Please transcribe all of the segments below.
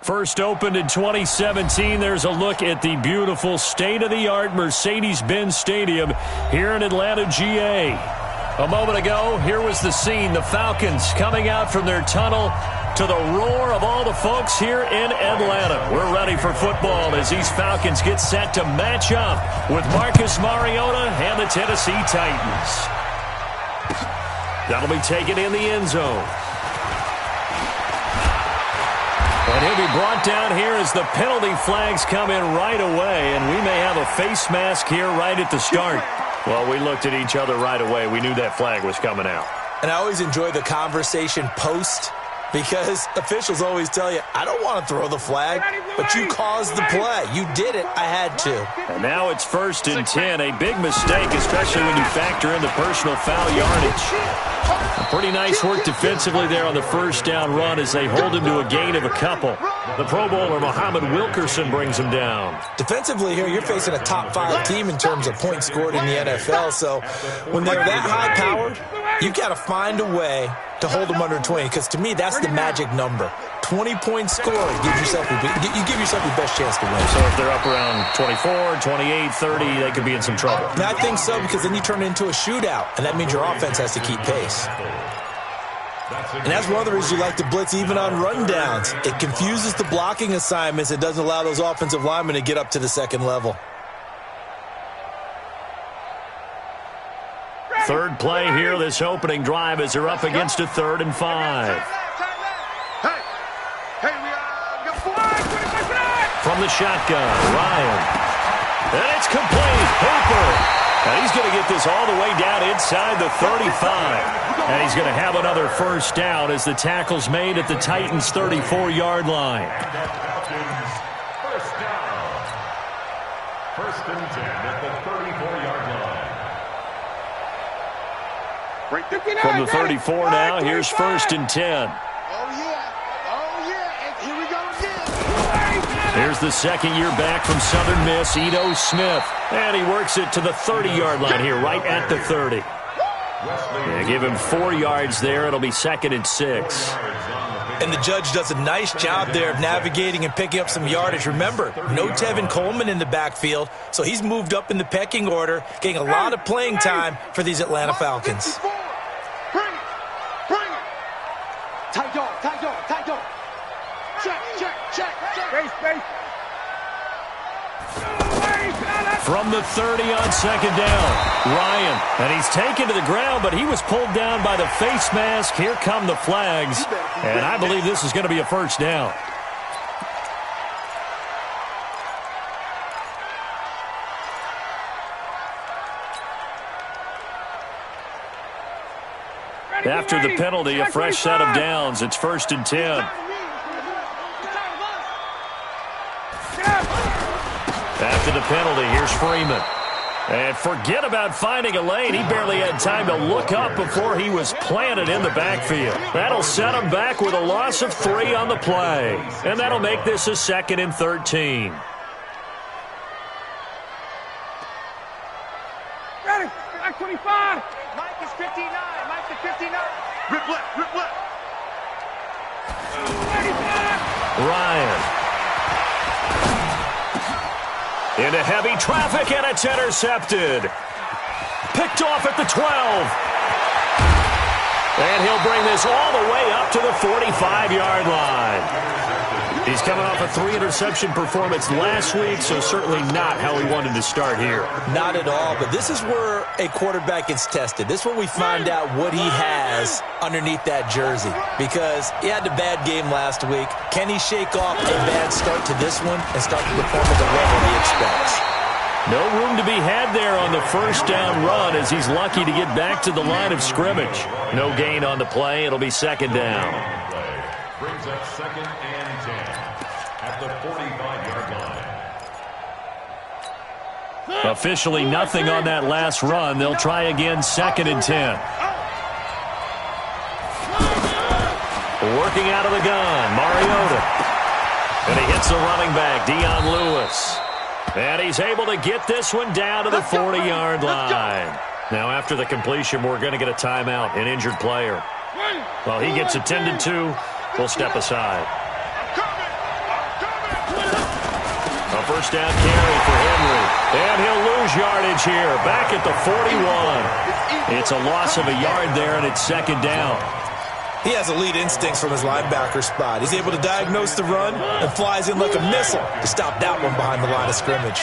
First opened in 2017, there's a look at the beautiful state-of-the-art Mercedes-Benz Stadium here in Atlanta, GA. A moment ago, here was the scene. The Falcons coming out from their tunnel to the roar of all the folks here in Atlanta. We're ready for football as these Falcons get set to match up with Marcus Mariota and the Tennessee Titans. That'll be taken in the end zone. And he'll be brought down here as the penalty flags come in right away, and we may have a face mask here right at the start. Well, we looked at each other right away. We knew that flag was coming out. And I always enjoy the conversation post, because officials always tell you, I don't want to throw the flag, but you caused the play. You did it. I had to. And now it's 1st and 10. A big mistake, especially when you factor in the personal foul yardage. Pretty nice work defensively there on the first down run as they hold him to a gain of a couple. The Pro Bowler, Muhammad Wilkerson, brings him down. Defensively here, you're facing a top-5 team in terms of points scored in the NFL. So when they're that high-powered, you've got to find a way to hold them under 20, because to me, that's the magic number. 20 points scored, you give yourself your best chance to win. So if they're up around 24, 28, 30, they could be in some trouble. And I think so, because then you turn it into a shootout, and that means your offense has to keep pace. And that's one of the reasons you like to blitz even on rundowns. It confuses the blocking assignments. It doesn't allow those offensive linemen to get up to the second level. Third play here, this opening drive, as they're up against a 3rd and 5. From the shotgun, Ryan. And it's complete. Hooper. And he's going to get this all the way down inside the 35. And he's going to have another first down as the tackle's made at the Titans' 34-yard line. First and 10 at the 34-yard line. From the 34 now, here's 1st and 10. Here's the second year back from Southern Miss, Ito Smith. And he works it to the 30-yard line here, right at the 30. Yeah, give him 4 yards there. It'll be 2nd and 6. And the judge does a nice job there of navigating and picking up some yardage. Remember, no Tevin Coleman in the backfield, so he's moved up in the pecking order, getting a lot of playing time for these Atlanta Falcons. Bring it. Tight dog. Check. Space. From the 30 on 2nd down, Ryan. And he's taken to the ground, but he was pulled down by the face mask. Here come the flags. And I believe this is going to be a first down. After the penalty, a fresh set of downs. It's 1st and 10. After the penalty, here's Freeman. And forget about finding a lane. He barely had time to look up before he was planted in the backfield. That'll set him back with a loss of 3 on the play. And that'll make this a 2nd and 13. Ready, Mike 25. Mike is 59. Rip left. Ryan. Into heavy traffic, and it's intercepted. Picked off at the 12. And he'll bring this all the way up to the 45-yard line. He's coming off a 3-interception performance last week, so certainly not how he wanted to start here. Not at all, but this is where a quarterback gets tested. This is where we find out what he has underneath that jersey, because he had a bad game last week. Can he shake off a bad start to this one and start to perform at the level he expects? No room to be had there on the first down run as he's lucky to get back to the line of scrimmage. No gain on the play. It'll be 2nd down. Brings up 2nd and 10 at the 45-yard line. Officially nothing on that last run. They'll try again, 2nd and 10. Working out of the gun, Mariota. And he hits the running back, Dion Lewis. And he's able to get this one down to the 40-yard line. Now, after the completion, we're going to get a timeout, an injured player. While he gets attended to, we'll step aside. first down carry for Henry. And he'll lose yardage here. Back at the 41. It's a loss of a yard there, and it's second down. He has elite instincts from his linebacker spot. He's able to diagnose the run and flies in like a missile to stop that one behind the line of scrimmage.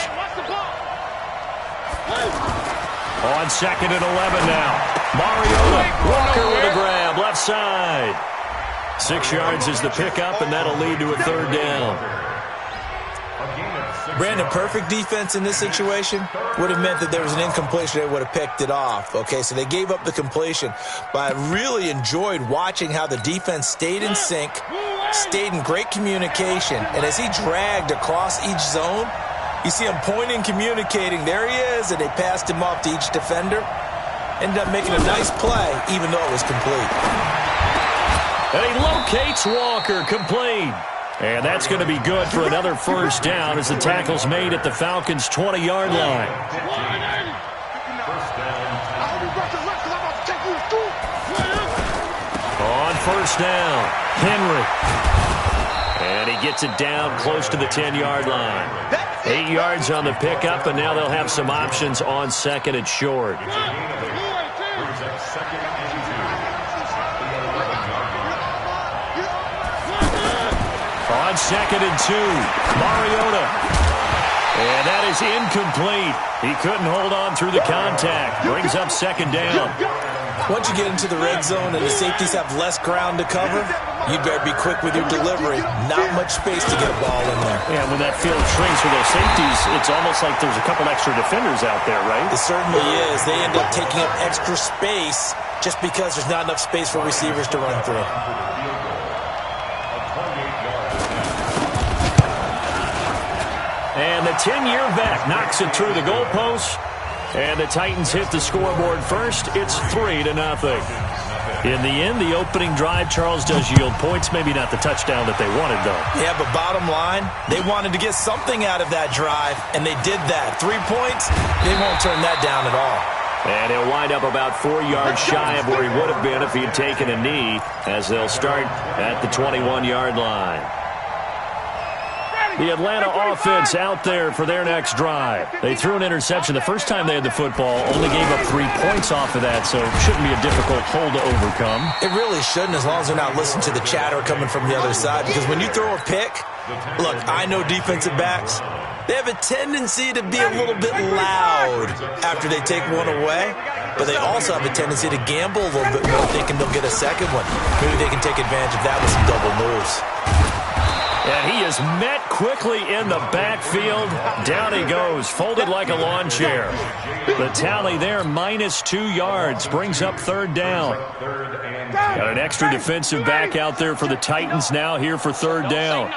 On second and 11 now. Mariota, Walker with a grab, left side. 6 yards is the pickup, and that'll lead to a third down. Brandon, perfect defense in this situation would have meant that there was an incompletion. They would have picked it off. Okay, so they gave up the completion. But I really enjoyed watching how the defense stayed in sync, stayed in great communication. And as he dragged across each zone, you see him pointing, communicating. There he is, and they passed him off to each defender. Ended up making a nice play, even though it was complete. And he locates Walker, complete. And that's going to be good for another first down as the tackle's made at the Falcons' 20-yard line. On first down, Henry. And he gets it down close to the 10-yard line. 8 yards on the pickup, and now they'll have some options on second and short. On second and 2, Mariota. And that is incomplete. He couldn't hold on through the contact. Brings up second down. Once you get into the red zone and the safeties have less ground to cover, you better be quick with your delivery. Not much space to get a ball in there. Yeah, when that field shrinks for those safeties, it's almost like there's a couple extra defenders out there, right? It certainly is. They end up taking up extra space just because there's not enough space for receivers to run through. And the 10-year vet knocks it through the goalpost. And the Titans hit the scoreboard first. It's 3-0. In the end, the opening drive, Charles, does yield points. Maybe not the touchdown that they wanted, though. Yeah, but bottom line, they wanted to get something out of that drive, and they did that. 3 points, they won't turn that down at all. And he'll wind up about 4 yards shy of where he would have been if he had taken a knee, as they'll start at the 21-yard line. The Atlanta offense out there for their next drive. They threw an interception the first time they had the football, only gave up 3 points off of that, so it shouldn't be a difficult hole to overcome. It really shouldn't, as long as they're not listening to the chatter coming from the other side, because when you throw a pick, look, I know defensive backs, they have a tendency to be a little bit loud after they take one away, but they also have a tendency to gamble a little bit more, thinking they'll get a second one. Maybe they can take advantage of that with some double moves. And he is met quickly in the backfield. Down he goes, folded like a lawn chair. The tally there, -2 yards, brings up third down. Got an extra defensive back out there for the Titans now here for third down.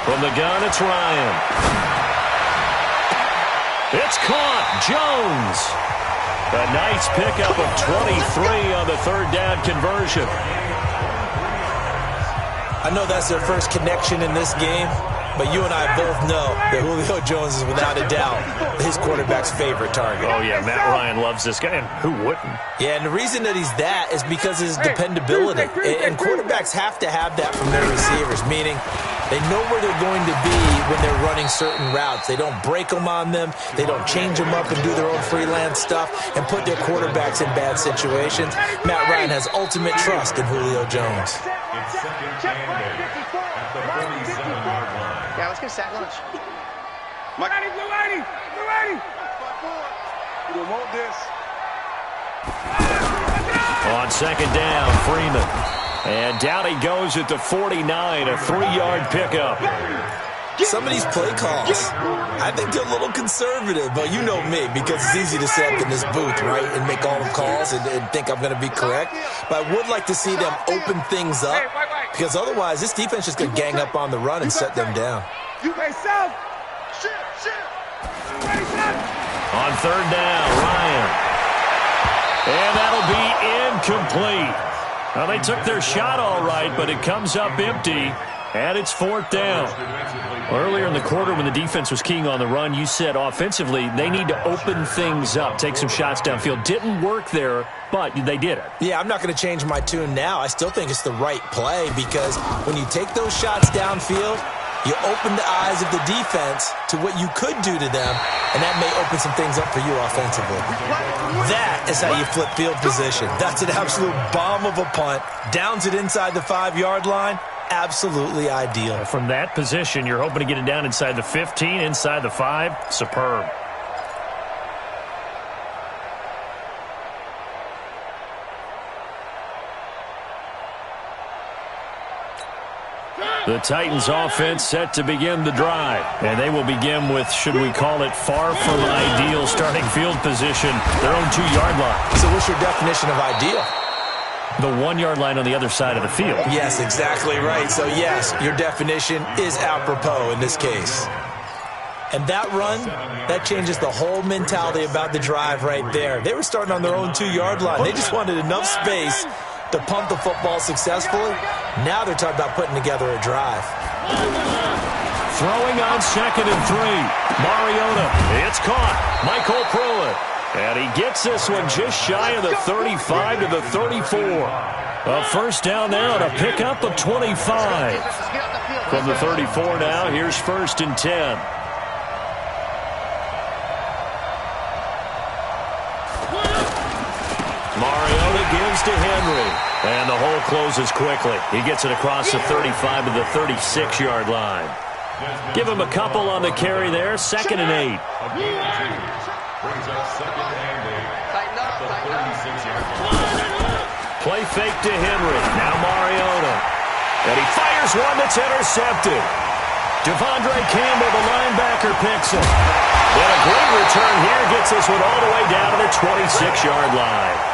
From the gun, it's Ryan. It's caught. Jones. A nice pickup of 23 on the third down conversion. I know that's their first connection in this game, but you and I both know that Julio Jones is without a doubt his quarterback's favorite target. Oh, yeah, Matt Ryan loves this guy, and who wouldn't? Yeah, and the reason that he's that is because of his dependability. And quarterbacks have to have that from their receivers, meaning they know where they're going to be when they're running certain routes. They don't break them on them. They don't change them up and do their own freelance stuff and put their quarterbacks in bad situations. Matt Ryan has ultimate trust in Julio Jones. Yeah, let's get a sack lunch. Blue 80. You want this. On second down, Freeman. And down he goes at the 49, a 3-yard pickup. Some of these play calls, I think they're a little conservative, but you know me, because it's easy to sit up in this booth, right, and make all the calls and think I'm going to be correct. But I would like to see them open things up, because otherwise this defense is going to gang up on the run and set them down. On third down, Ryan. And that'll be incomplete. Well, they took their shot all right, but it comes up empty. And it's 4th down. Earlier in the quarter when the defense was keying on the run, you said offensively they need to open things up, take some shots downfield. Didn't work there, but they did it. Yeah, I'm not going to change my tune now. I still think it's the right play because when you take those shots downfield, you open the eyes of the defense to what you could do to them, and that may open some things up for you offensively. That is how you flip field position. That's an absolute bomb of a punt. Downs it inside the 5-yard line. Absolutely ideal. From that position, you're hoping to get it down inside the 15, inside the 5. Superb. The Titans offense set to begin the drive. And they will begin with, should we call it, far from ideal starting field position, their own 2-yard line. So what's your definition of ideal? The 1-yard line on the other side of the field. Yes, exactly right. So, yes, your definition is apropos in this case. And that run, that changes the whole mentality about the drive right there. They were starting on their own 2-yard line. They just wanted enough space to pump the football successfully. Now they're talking about putting together a drive. Throwing on 2nd and 3. Mariota. It's caught. Michael Pruitt. And he gets this one just shy of the 35 to the 34. A first down there on a pickup of 25. From the 34 now, here's 1st and 10. Mariota gives to Henry. And the hole closes quickly. He gets it across the 35 to the 36-yard line. Give him a couple on the carry there. 2nd and 8. Brings up 2nd and 8 at the 36-yard line. Play fake to Henry. Now Mariota. And he fires one that's intercepted. Devondre Campbell, the linebacker, picks him. And a great return here gets this one all the way down to the 26-yard line.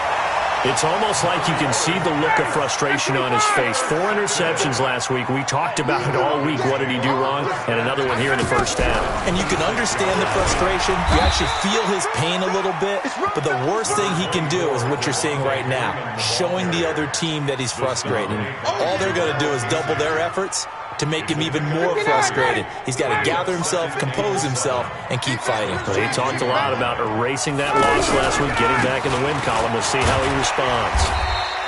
It's almost like you can see the look of frustration on his face. 4 interceptions last week. We talked about it all week. What did he do wrong? And another one here in the first half. And you can understand the frustration. You actually feel his pain a little bit. But the worst thing he can do is what you're seeing right now, showing the other team that he's frustrated. All they're going to do is double their efforts to make him even more frustrated. He's got to gather himself, compose himself, and keep fighting. He talked a lot about erasing that loss last week, getting back in the win column. We'll see how he responds.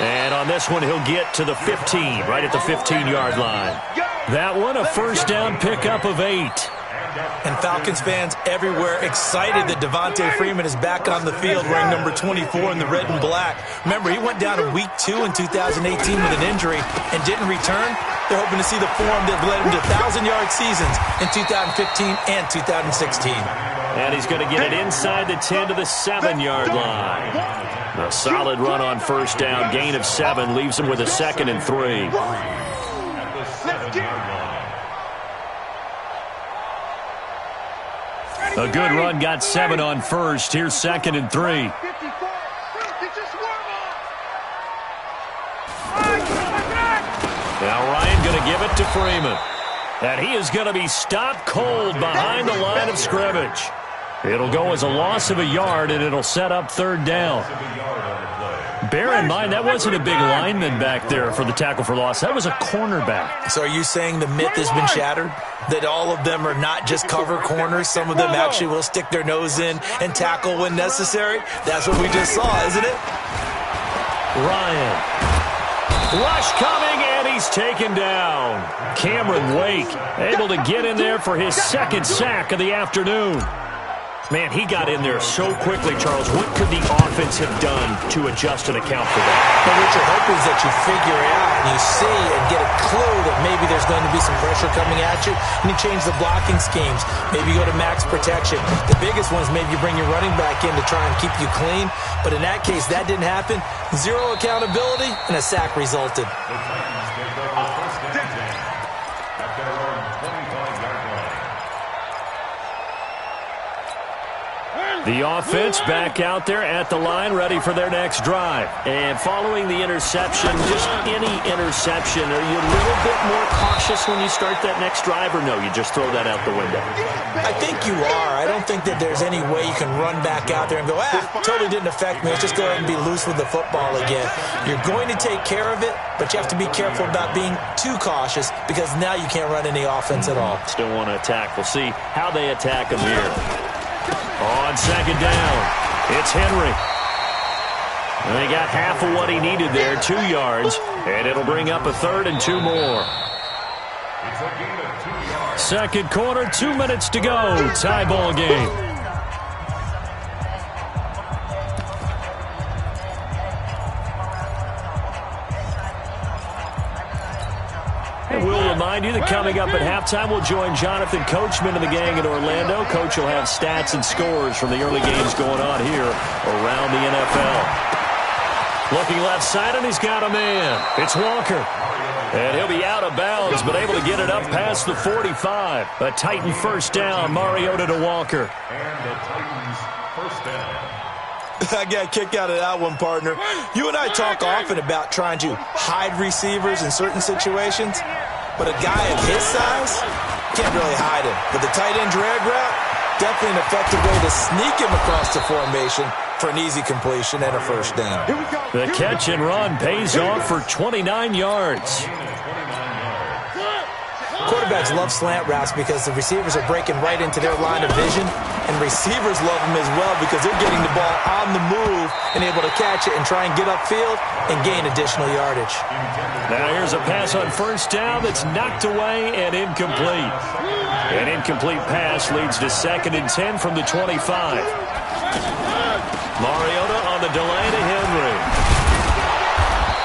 And on this one, he'll get to the 15, right at the 15-yard line. That one, a first down pickup of 8. And Falcons fans everywhere excited that Devontae Freeman is back on the field wearing number 24 in the red and black. Remember, he went down in week 2 in 2018 with an injury and didn't return. They're hoping to see the form that led him to 1,000-yard seasons in 2015 and 2016. And he's going to get it inside the 10 to the 7-yard line. A solid run on first down, gain of 7, leaves him with a 2nd and 3. At the 7-yard line. A good run, got 7 on first. Here's 2nd and 3. Now Ryan going to give it to Freeman. And he is going to be stopped cold behind the line of scrimmage. It'll go as a loss of a yard, and it'll set up 3rd down. Bear in mind, that wasn't a big lineman back there for the tackle for loss. That was a cornerback. So are you saying the myth has been shattered? That all of them are not just cover corners? Some of them actually will stick their nose in and tackle when necessary? That's what we just saw, isn't it? Ryan. Rush coming, and he's taken down. Cameron Wake able to get in there for his 2nd sack of the afternoon. Man, he got in there so quickly, Charles. What could the offense have done to adjust and account for that? But what you're hoping is that you figure it out and you see and get a clue that maybe there's going to be some pressure coming at you, and you change the blocking schemes. Maybe you go to max protection. The biggest one is maybe you bring your running back in to try and keep you clean. But in that case, that didn't happen. 0 accountability, and a sack resulted. The Titans take over 1st and 10 at their own 25-yard line. The offense back out there at the line, ready for their next drive. And following the interception, just any interception, are you a little bit more cautious cautious when you start that next drive, or no, you just throw that out the window? I think you are. I don't think that there's any way you can run back out there and go, totally didn't affect me. Let's just go ahead and be loose with the football again. You're going to take care of it, but you have to be careful about being too cautious because now you can't run any offense at all. Still want to attack. We'll see how they attack him here. On second down, it's Henry. And they got half of what he needed there, 2 yards, and it'll bring up a 3rd and 2 more. Second quarter, 2 minutes to go. Tie ball game. And we'll remind you that coming up at halftime, we'll join Jonathan Coachman and the gang in Orlando. Coach will have stats and scores from the early games going on here around the NFL. Looking left side, and he's got a man. It's Walker. And he'll be out of bounds, but able to get it up past the 45. A Titan first down, Mariota to Walker. And the Titans first down. I got a kick out of that one, partner. You and I talk often about trying to hide receivers in certain situations, but a guy of his size can't really hide him. But the tight end drag route, definitely an effective way to sneak him across the formation for an easy completion and a first down. The catch and run pays off for 29 yards. Quarterbacks love slant routes because the receivers are breaking right into their line of vision, and receivers love them as well because they're getting the ball on the move and able to catch it and try and get upfield and gain additional yardage. Now here's a pass on first down that's knocked away and incomplete. An incomplete pass leads to 2nd and 10 from the 25. Mariota on the delay to Henry.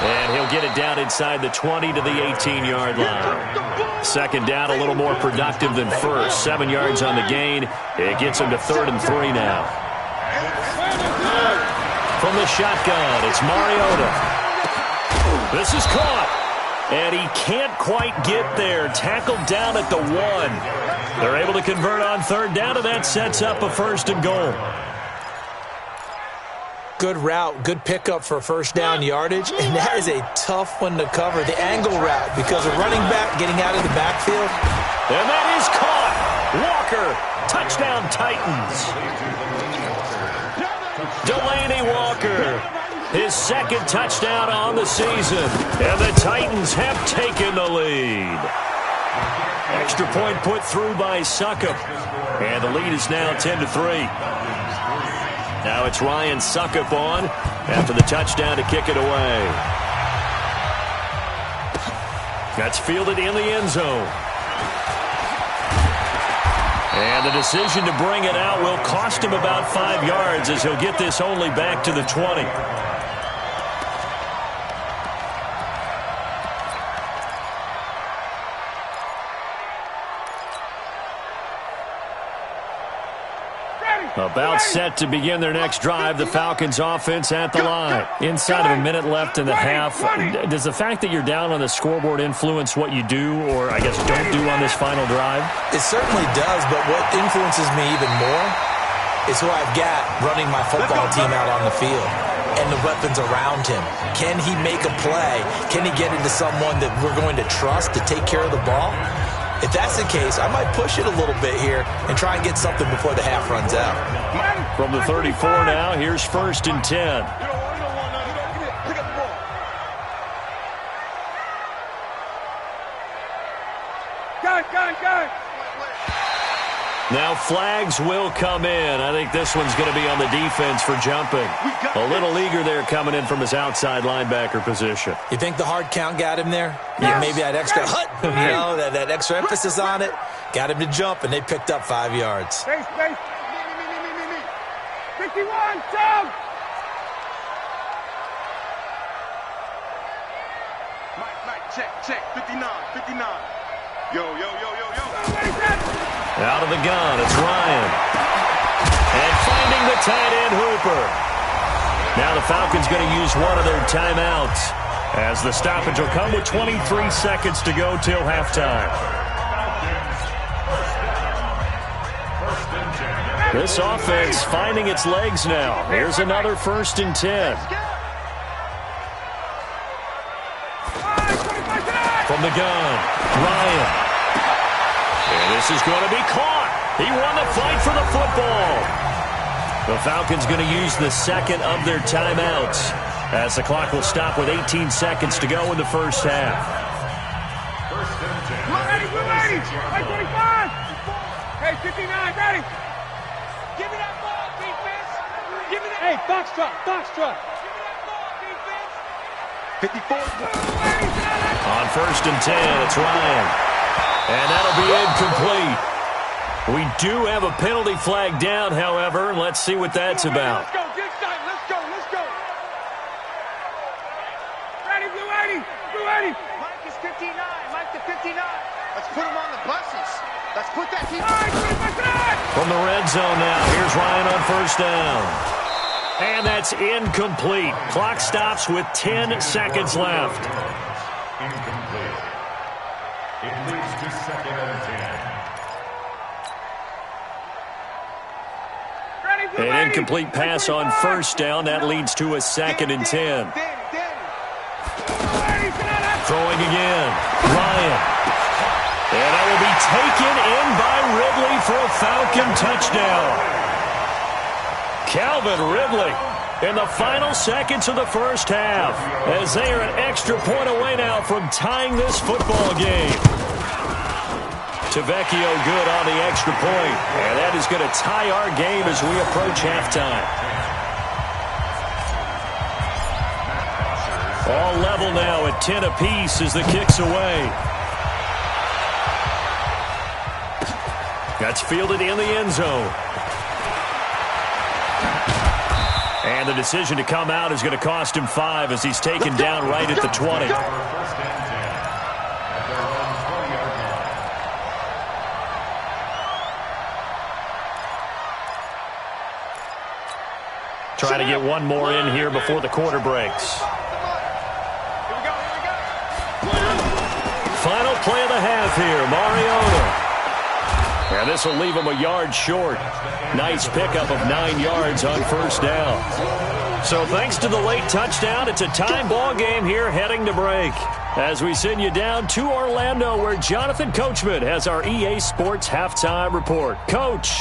And he'll get it down inside the 20 to the 18-yard line. Second down, a little more productive than first. 7 yards on the gain. It gets him to 3rd and 3 now. From the shotgun, it's Mariota. This is caught. And he can't quite get there. Tackled down at the 1. They're able to convert on 3rd down, and that sets up a 1st and goal. Good route, good pickup for first down yardage, and that is a tough one to cover. The angle route, because a running back getting out of the backfield. And that is caught. Walker, touchdown Titans. Delaney Walker, his 2nd touchdown on the season, and the Titans have taken the lead. Extra point put through by Succop, and the lead is now 10-3. Now it's Ryan Succop on after the touchdown to kick it away. That's fielded in the end zone. And the decision to bring it out will cost him about 5 yards as he'll get this only back to the 20. About set to begin their next drive, the Falcons offense at the line. Inside of a minute left in the half, does the fact that you're down on the scoreboard influence what you do, or I guess don't do on this final drive? It certainly does, but what influences me even more is who I've got running my football team out on the field and the weapons around him. Can he make a play? Can he get into someone that we're going to trust to take care of the ball? If that's the case, I might push it a little bit here and try and get something before the half runs out. From the 34 now, here's 1st and 10. Now flags will come in. I think this one's going to be on the defense for jumping. A little eager there coming in from his outside linebacker position. You think the hard count got him there? Yes. Maybe that extra that extra emphasis on it got him to jump, and they picked up 5 yards. Space. 51, jump! Mike, check, 59. Yo. Out of the gun, it's Ryan. And finding the tight end Hooper. Now the Falcons going to use one of their timeouts as the stoppage will come with 23 seconds to go till halftime. This offense finding its legs now. Here's another 1st and 10. From the gun, Ryan. And this is going to be caught. He won the fight for the football. The Falcons going to use the second of their timeouts as the clock will stop with 18 seconds to go in the first half. Ready, we're ready. Hey, 25. Hey, 59, ready. Give me that ball, defense. Give me that. Hey, foxtrot. Give me that ball, defense. 54. On first and 10, it's Ryan. And that'll be incomplete. We do have a penalty flag down, however. Let's see what that's about. Let's go, get started. Let's go. Ready, blue 80. Mike is 59. Mike to 59. Let's put him on the buses. Let's put that team. From the red zone now, here's Ryan on first down. And that's incomplete. Clock stops with 10 seconds left. Incomplete. It leads to second and 10. An incomplete pass on first down. That leads to a second and 10. Throwing again. Ryan. And that will be taken in by Ridley for a Falcon touchdown. Calvin Ridley in the final seconds of the first half as they are an extra point away now from tying this football game. Tavecchio good on the extra point, and that is going to tie our game as we approach halftime. All level now at 10 apiece as the kick's away. That's fielded in the end zone. And the decision to come out is going to cost him 5 as he's taken down right at the 20. Trying to get one more in here before the quarter breaks. Final play of the half here, Mariota. And this will leave him a yard short. Nice pickup of 9 yards on first down. So thanks to the late touchdown, it's a time ball game here heading to break. As we send you down to Orlando where Jonathan Coachman has our EA Sports halftime report. Coach.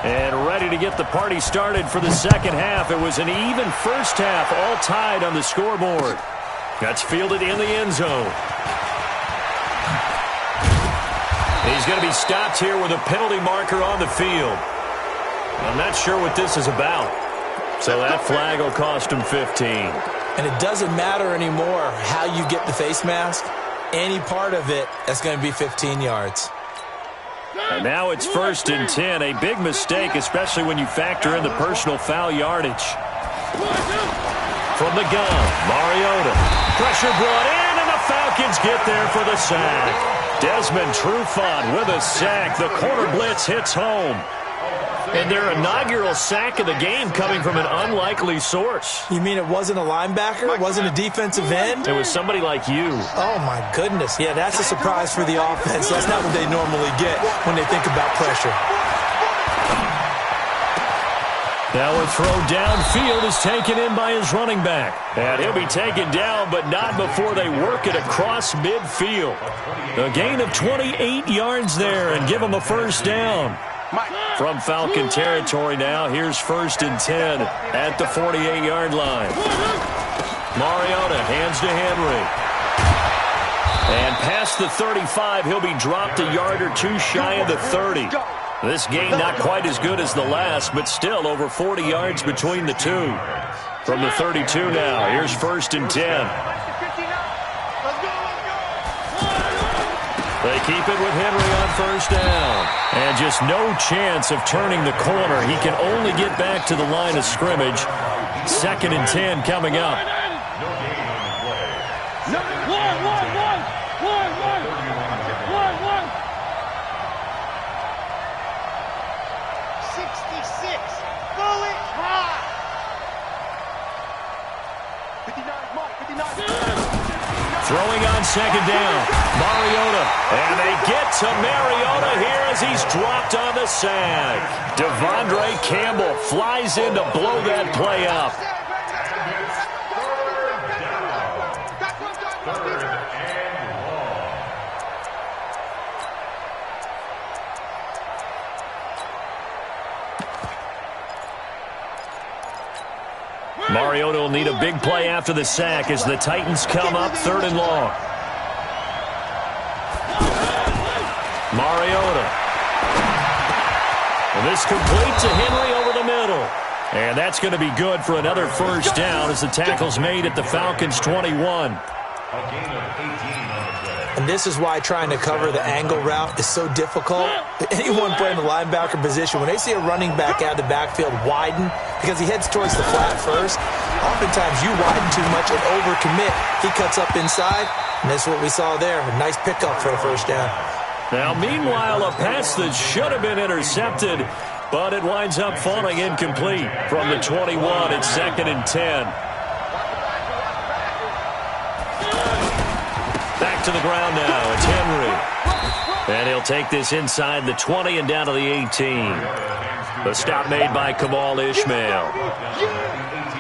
And ready to get the party started for the second half. It was an even first half, all tied on the scoreboard. That's fielded in the end zone. He's going to be stopped here with a penalty marker on the field. I'm not sure what this is about. So that flag will cost him 15. And it doesn't matter anymore how you get the face mask. Any part of it, that's going to be 15 yards. And now it's first and 10. A big mistake, especially when you factor in the personal foul yardage. From the gun, Mariota. Pressure brought in, and the Falcons get there for the sack. Desmond Trufant with a sack. The corner blitz hits home. And their inaugural sack of the game coming from an unlikely source. You mean it wasn't a linebacker? It wasn't a defensive end? It was somebody like you. Oh, my goodness. Yeah, that's a surprise for the offense. That's not what they normally get when they think about pressure. Now a throw downfield is taken in by his running back. And he'll be taken down, but not before they work it across midfield. A gain of 28 yards there and give him a first down. From Falcon territory now, here's first and 10 at the 48-yard line. Mariota hands to Henry. And past the 35, he'll be dropped a yard or two shy of the 30. This gain not quite as good as the last, but still over 40 yards between the two. From the 32 now, here's first and 10. They keep it with Henry on first down. And just no chance of turning the corner. He can only get back to the line of scrimmage. Second and 10 coming up. Throwing second down. Mariota. And they get to Mariota here as he's dropped on the sack. Devondre Campbell flies in to blow that play up. Mariota will need a big play after the sack as the Titans come up 3rd and long. Mariota. And this complete to Henry over the middle. And that's going to be good for another first down as the tackle's made at the Falcons' 21. A gain of 18 on the play. And this is why trying to cover the angle route is so difficult. Anyone playing the linebacker position, when they see a running back out of the backfield widen because he heads towards the flat first, oftentimes you widen too much and overcommit. He cuts up inside, and that's what we saw there. A nice pickup for a first down. Now, meanwhile, a pass that should have been intercepted, but it winds up falling incomplete from the 21. It's 2nd and 10. Back to the ground now. It's Henry. And he'll take this inside the 20 and down to the 18. The stop made by Kamal Ishmael.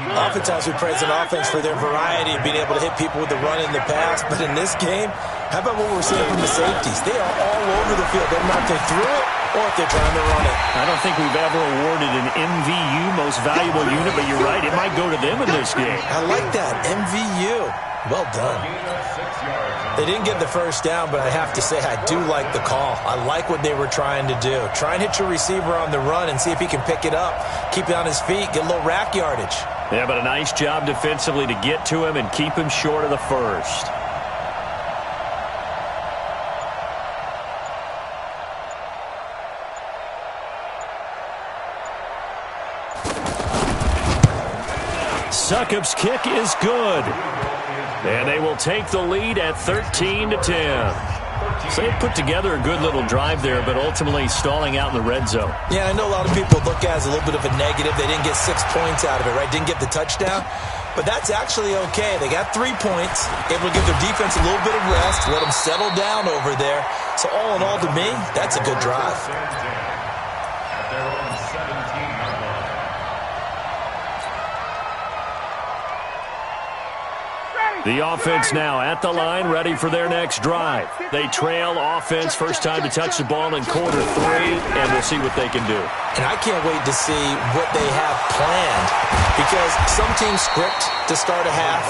Oftentimes we praise an offense for their variety of being able to hit people with the run in the pass. But in this game, how about what we're seeing from the safeties? They are all over the field. They're not they threw it or if they're trying to run it. I don't think we've ever awarded an MVU, most valuable unit, but you're right. It might go to them in this game. I like that. MVU. Well done. They didn't get the first down, but I have to say I do like the call. I like what they were trying to do. Try and hit your receiver on the run and see if he can pick it up. Keep it on his feet. Get a little rack yardage. Yeah, but a nice job defensively to get to him and keep him short of the first. Succop's kick is good. And they will take the lead at 13-10. So they put together a good little drive there, but ultimately stalling out in the red zone. Yeah, I know a lot of people look at it as a little bit of a negative. They didn't get 6 points out of it, right? Didn't get the touchdown. But that's actually okay. They got 3 points, able to give their defense a little bit of rest, let them settle down over there. So all in all, to me, that's a good drive. At their own 17-yard line. The offense now at the line, ready for their next drive. They trail offense, first time to touch the ball in quarter 3, and we'll see what they can do. And I can't wait to see what they have planned, because some teams script to start a half.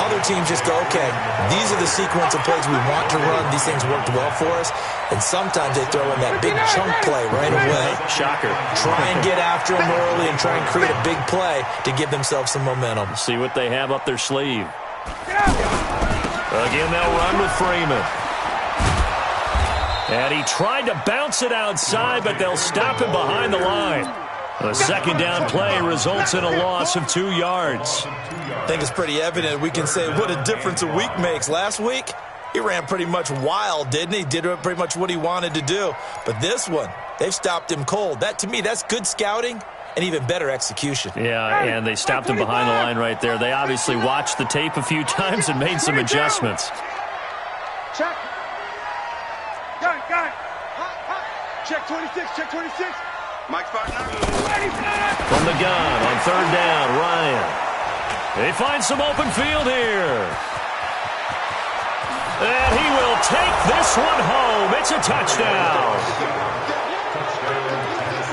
Other teams just go, okay, these are the sequence of plays we want to run. These things worked well for us. And sometimes they throw in that big chunk play right away. Shocker. Try and get after them early and try and create a big play to give themselves some momentum. See what they have up their sleeve. Again, they'll run with Freeman. And he tried to bounce it outside, but they'll stop him behind the line. A second down play results in a loss of 2 yards. I think it's pretty evident. We can say what a difference a week makes. Last week, he ran pretty much wild, didn't he? Did pretty much what he wanted to do. But this one, they've stopped him cold. That, to me, that's good scouting and even better execution. Yeah, and they stopped him behind the line right there. They obviously watched the tape a few times and made some adjustments. Check. Gun. Check 26, check 26. Mike's partner. From the gun on 3rd down, Ryan. They find some open field here. And he will take this one home. It's a touchdown.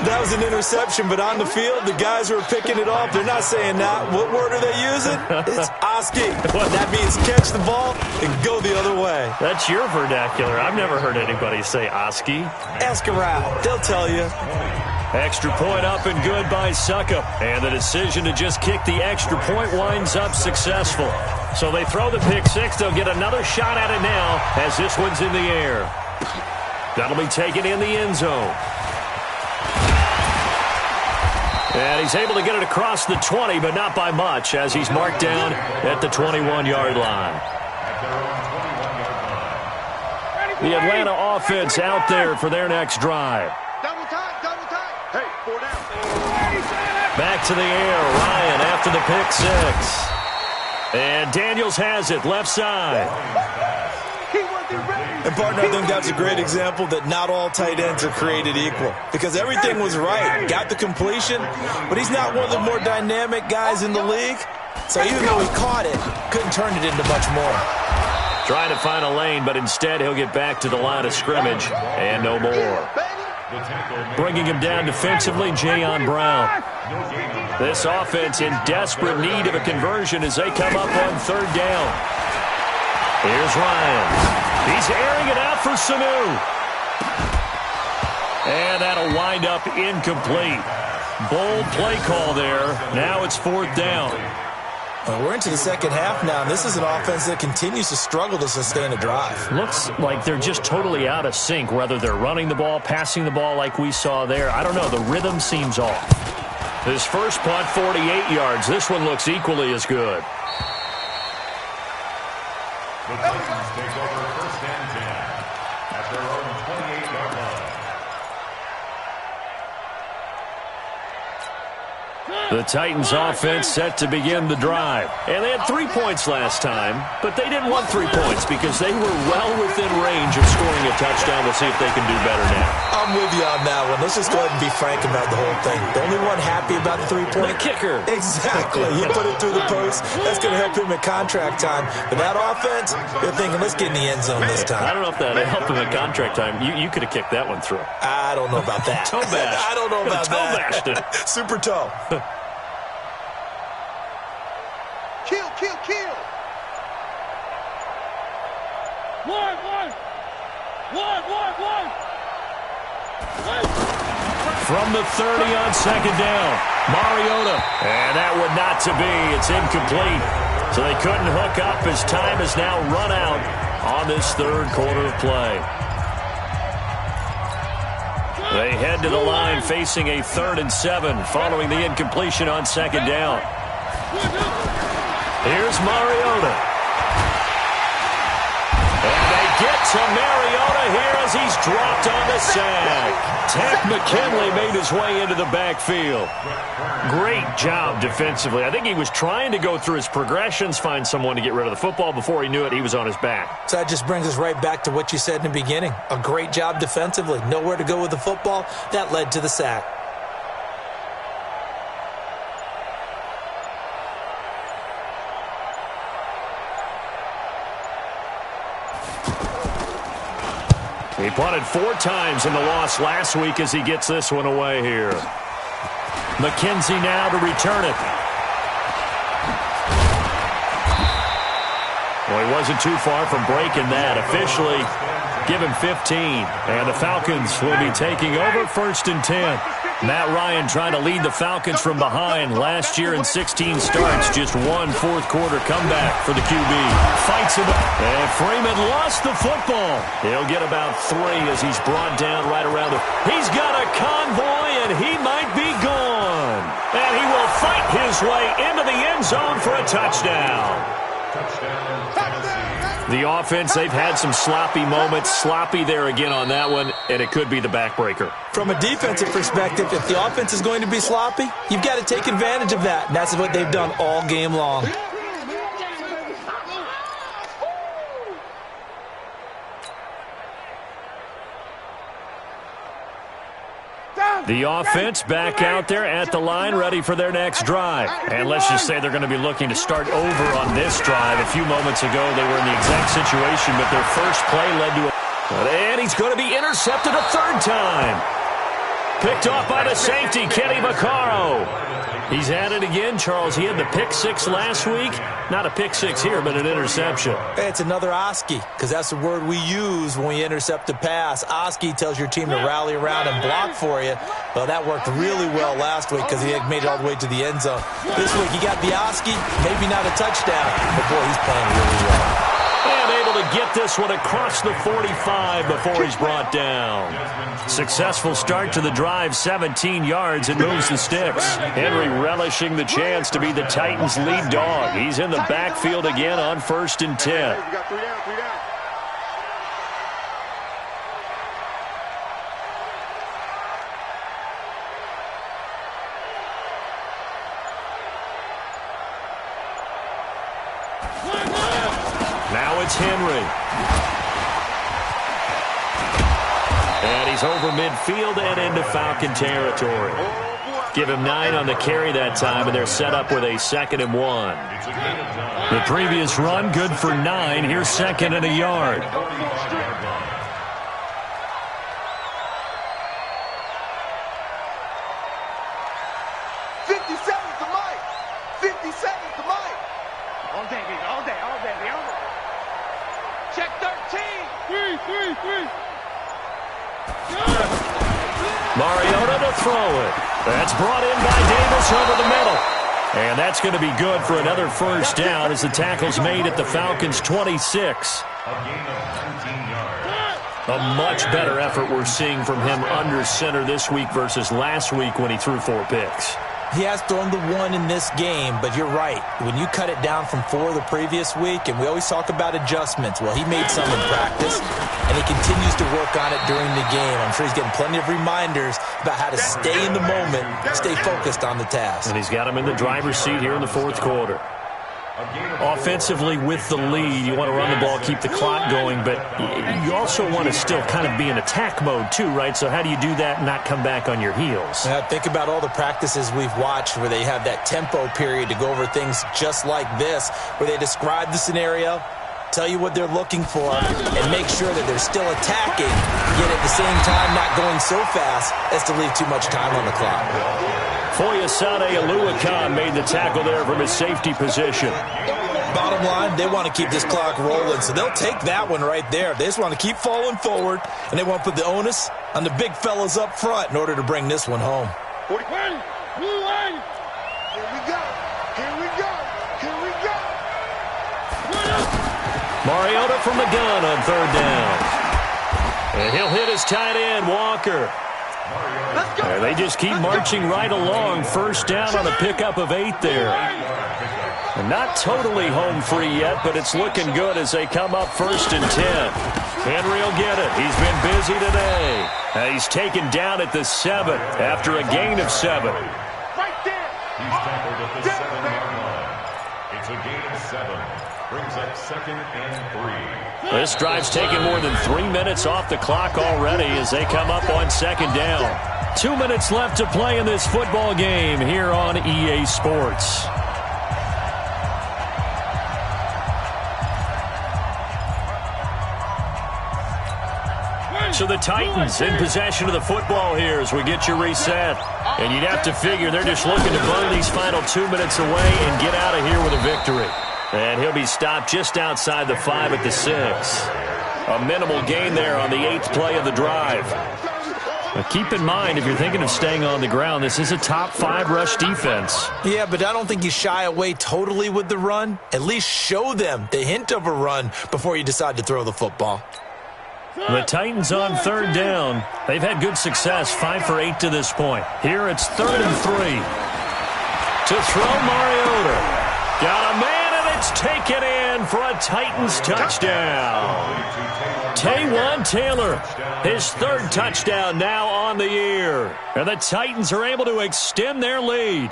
That was an interception, but on the field, the guys who are picking it off, they're not saying that. What word are they using? It's Oski. That means catch the ball and go the other way. That's your vernacular. I've never heard anybody say Oski. Ask around. They'll tell you. Extra point up and good by Succop. And the decision to just kick the extra point winds up successful. So they throw the pick 6. They'll get another shot at it now as this one's in the air. That'll be taken in the end zone. And he's able to get it across the 20, but not by much, as he's marked down at the 21-yard line. The Atlanta offense out there for their next drive. Double time. Hey, 4 down. Back to the air, Ryan after the pick 6. And Daniels has it, left side. And, partner, I think that's a great example that not all tight ends are created equal because everything was right. Got the completion, but he's not one of the more dynamic guys in the league. So even though he caught it, couldn't turn it into much more. Trying to find a lane, but instead he'll get back to the line of scrimmage and no more. Bringing him down defensively, Jayon Brown. This offense in desperate need of a conversion as they come up on third down. Here's Ryan. He's airing it out for Sanu. And that'll wind up incomplete. Bold play call there. Now it's fourth down. We're into the second half now, and this is an offense that continues to struggle to sustain a drive. Looks like they're just totally out of sync, whether they're running the ball, passing the ball like we saw there. I don't know. The rhythm seems off. His first punt, 48 yards. This one looks equally as good. The Titans take over first and 10 at their own 28-yard line. The Titans offense set to begin the drive. And they had 3 points last time, but they didn't want 3 points because they were well within range of scoring a touchdown. We'll see if they can do better now. I'm with you on that one. Let's just go ahead and be frank about the whole thing. The only one happy about the 3-point? The kicker. Exactly. He put it through the post. That's going to help him at contract time. But that offense, they're thinking, let's get in the end zone this time. I don't know if that helped him at contract time. You could have kicked that one through. I don't know about that. Toe bash. I don't know about toe that. bashed it. Super toe. Kill, kill, kill. One. From the 30 on second down, Mariota. And that would not to be. It's incomplete. So they couldn't hook up as time has now run out on this third quarter of play. They head to the line facing a 3rd and 7 following the incompletion on second down. Here's Mariota. And they get to Mariota here as he's dropped on the sack. Takk McKinley made his way into the backfield. Great job defensively. I think he was trying to go through his progressions, find someone to get rid of the football. Before he knew it, he was on his back. So that just brings us right back to what you said in the beginning. A great job defensively. Nowhere to go with the football. That led to the sack. He punted 4 times in the loss last week as he gets this one away here. McKenzie now to return it. Well, he wasn't too far from breaking that. Officially, give him 15. And the Falcons will be taking over 1st and 10. Matt Ryan trying to lead the Falcons from behind. Last year in 16 starts, just one fourth-quarter comeback for the QB. Fights him, and Freeman lost the football. He'll get about 3 as he's brought down right around the... He's got a convoy, and he might be gone. And he will fight his way into the end zone for a touchdown. The offense, they've had some sloppy moments. Sloppy there again on that one, and it could be the backbreaker. From a defensive perspective, if the offense is going to be sloppy, you've got to take advantage of that. And that's what they've done all game long. The offense back out there at the line, ready for their next drive. And let's just say they're going to be looking to start over on this drive. A few moments ago, they were in the exact situation, but their first play led to a... And he's going to be intercepted a 3rd time. Picked off by the safety, Kenny Vaccaro. He's at it again, Charles. He had the pick 6 last week. Not a pick 6 here, but an interception. It's another Oski, because that's the word we use when we intercept a pass. Oski tells your team to rally around and block for you. Well, that worked really well last week because he had made it all the way to the end zone. This week, he got the Oski, maybe not a touchdown, but boy, he's playing really well. And able to get this one across the 45 before he's brought down. Successful start to the drive, 17 yards, and moves the sticks. Henry relishing the chance to be the Titans' lead dog. He's in the backfield again on 1st and 10. You got 3 down, 3 down. Now it's Henry. And he's over midfield and into Falcon territory. Give him 9 on the carry that time, and they're set up with a 2nd and 1. The previous run, good for 9. Here's 2nd and a yard. 57 to Mike. 57 to Mike. All day, baby. All day. All day. All day. Check 13. 3. Mariota to throw it. That's brought in by Davis over the middle. And that's going to be good for another first down as the tackle's made at the Falcons' 26. A much better effort we're seeing from him under center this week versus last week when he threw 4 picks. He has thrown the 1 in this game, but you're right. When you cut it down from 4 the previous week, and we always talk about adjustments, well, he made some in practice, and he continues to work on it during the game. I'm sure he's getting plenty of reminders about how to stay in the moment, stay focused on the task. And he's got him in the driver's seat here in the 4th quarter. Offensively with the lead, you want to run the ball, keep the clock going, but you also want to still kind of be in attack mode too, right? So how do you do that and not come back on your heels? Think about all the practices we've watched where they have that tempo period to go over things just like this, where they describe the scenario, tell you what they're looking for, and make sure that they're still attacking, yet at the same time not going so fast as to leave too much time on the clock. Foyesade Aluakan made the tackle there from his safety position. Bottom line, they want to keep this clock rolling, so they'll take that one right there. They just want to keep falling forward, and they want to put the onus on the big fellas up front in order to bring this one home. 40. Here we go. Here we go. Here we go. Mariota from the gun on 3rd down. And he'll hit his tight end, Walker. And they just keep marching right along. First down on a pickup of 8 there. And not totally home free yet, but it's looking good as they come up 1st and 10. Henry will get it. He's been busy today. And he's taken down at the 7 after a gain of 7. Right there. He's tackled at the 7-yard line. It's a gain of 7. Brings up 2nd and 3. This drive's taken more than 3 minutes off the clock already as they come up on 2nd down. 2 minutes left to play in this football game here on EA Sports. So the Titans in possession of the football here as we get you reset. And you'd have to figure they're just looking to burn these final 2 minutes away and get out of here with a victory. And he'll be stopped just outside the 5 at the 6. A minimal gain there on the 8th play of the drive. But keep in mind, if you're thinking of staying on the ground, this is a top 5 rush defense. Yeah, but I don't think you shy away totally with the run. At least show them the hint of a run before you decide to throw the football. The Titans on 3rd down. They've had good success, 5 for 8 to this point. Here it's 3rd and 3. To throw Mariota. Got a man, and it's taken in for a Titans touchdown. Taywan Taylor, his 3rd touchdown now on the year. And the Titans are able to extend their lead.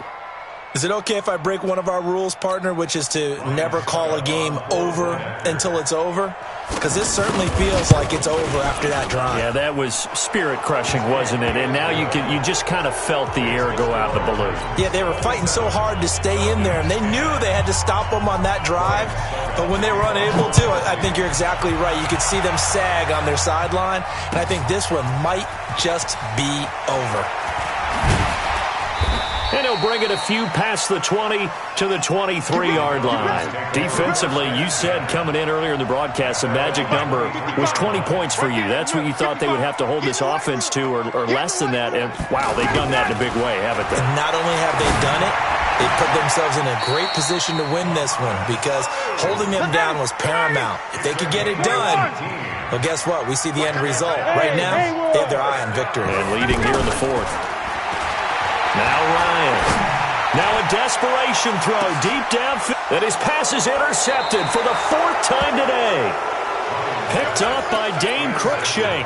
Is it okay if I break one of our rules, partner, which is to never call a game over until it's over? Because this certainly feels like it's over after that drive. Yeah, that was spirit-crushing, wasn't it? And now you just kind of felt the air go out of the balloon. Yeah, they were fighting so hard to stay in there, and they knew they had to stop them on that drive. But when they were unable to, I think you're exactly right. You could see them sag on their sideline, and I think this one might just be over. And he'll bring it a few past the 20 to the 23-yard line. Defensively, you said coming in earlier in the broadcast, the magic number was 20 points for you. That's what you thought they would have to hold this offense to, or less than that. And, wow, they've done that in a big way, haven't they? And not only have they done it, they put themselves in a great position to win this one because holding them down was paramount. If they could get it done, well, guess what? We see the end result. Right now, they have their eye on victory. And leading here in the 4th. Now Ryan. Now a desperation throw deep downfield. And his pass is intercepted for the 4th time today. Picked up by Dane Cruikshank.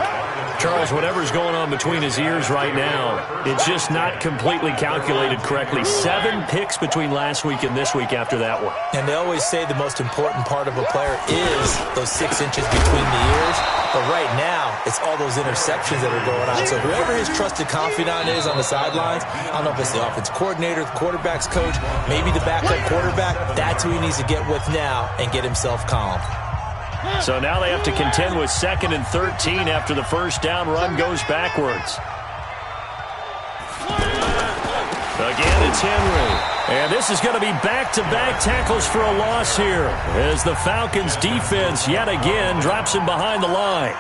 Charles, whatever's going on between his ears right now, it's just not completely calculated correctly. 7 picks between last week and this week after that one. And they always say the most important part of a player is those 6 inches between the ears. But right now, it's all those interceptions that are going on. So whoever his trusted confidant is on the sidelines, I don't know if it's the offense coordinator, the quarterback's coach, maybe the backup quarterback, that's who he needs to get with now and get himself calm. So now they have to contend with 2nd and 13 after the first down run goes backwards. Again, it's Henry. And this is going to be back-to-back tackles for a loss here as the Falcons' defense yet again drops him behind the line.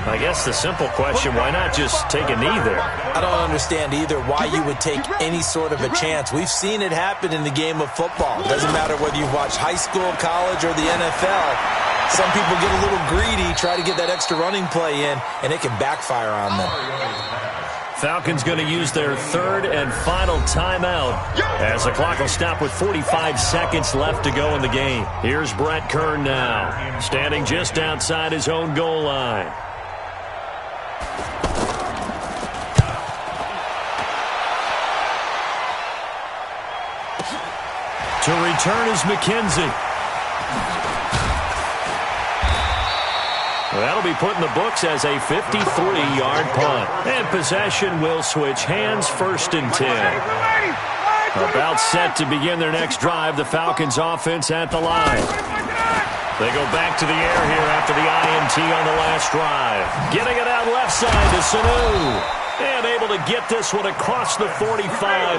I guess the simple question, why not just take a knee there? I don't understand either why you would take any sort of a chance. We've seen it happen in the game of football. It doesn't matter whether you've watched high school, college, or the NFL. Some people get a little greedy, try to get that extra running play in, and it can backfire on them. Falcons going to use their 3rd and final timeout as the clock will stop with 45 seconds left to go in the game. Here's Brett Kern now, standing just outside his own goal line. To return is McKenzie. That'll be put in the books as a 53-yard punt. And possession will switch hands, 1st and 10. About set to begin their next drive, the Falcons offense at the line. They go back to the air here after the INT on the last drive. Getting it out left side to Sanu. And able to get this one across the 45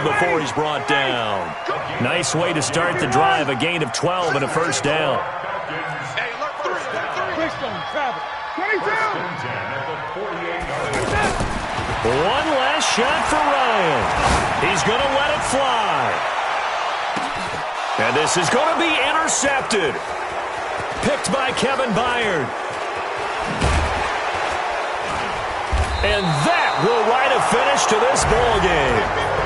before he's brought down. Nice way to start the drive, a gain of 12 and a first down. One last shot for Ryan. He's going to let it fly. And this is going to be intercepted. Picked by Kevin Byard. And that will write a finish to this ball game.